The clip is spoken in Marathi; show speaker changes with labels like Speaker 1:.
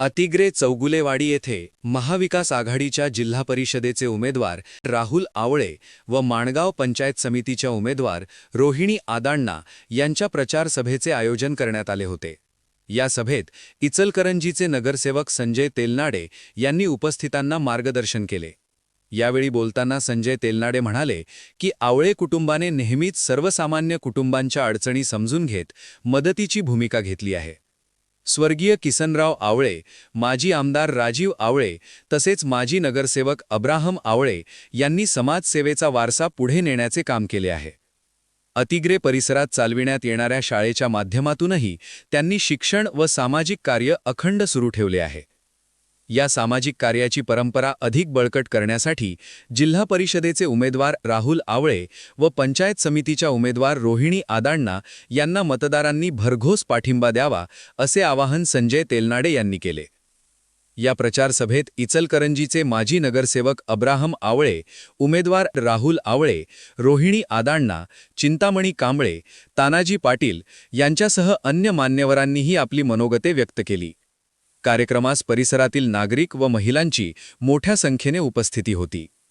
Speaker 1: अतिग्रे चौगुलेवाडी येथे महाविकास आघाडीच्या जिल्हा परिषदेचे उमेदवार राहुल आवळे व माणगाव पंचायत समितीच्या उमेदवार रोहिणी आदाण्णा यांच्या प्रचार सभेचे आयोजन करण्यात आले होते। या सभेत इचलकरंजीचे नगरसेवक संजय तेलनाडे यांनी उपस्थितांना मार्गदर्शन केले। यावेळी बोलताना संजय तेलनाडे म्हणाले की आवळे कुटुंबाने नेहमीच सर्वसामान्य कुटुंबांच्या अडचणी समजून घेत मदतीची भूमिका घेतली आहे। स्वर्गीय किसनराव आवळे, माजी आमदार राजीव आवळे तसेच माजी नगरसेवक अब्राहम आवळे यांनी समाजसेवेचा वारसा पुढे नेण्याचे काम केले आहे। अतिग्रे परिसरात चालविण्यात येणाऱ्या शाळेच्या माध्यमातूनही त्यांनी शिक्षण व सामाजिक कार्य अखंड सुरू ठेवले आहे। या सामाजिक कार्याची परंपरा अधिक बळकट करण्यासाठी जिल्हा परिषदेचे उमेदवार राहुल आवळे व पंचायत समितीच्या उमेदवार रोहिणी आदाण्णा यांना मतदारांनी भरघोस पाठिंबा द्यावा असे आवाहन संजय तेलनाडे यांनी केले। या प्रचार सभेत इचलकरंजीचे माजी नगरसेवक अब्राहम आवळे, उमेदवार राहुल आवळे, रोहिणी आदाण्णा, चिंतामणी कांबळे, तानाजी पाटील यांच्यासह अन्य मान्यवरांनीही आपली मनोगते व्यक्त केली। कार्यक्रमास परिसरातील नागरिक व महिलांची मोठ्या संख्येने उपस्थिती होती।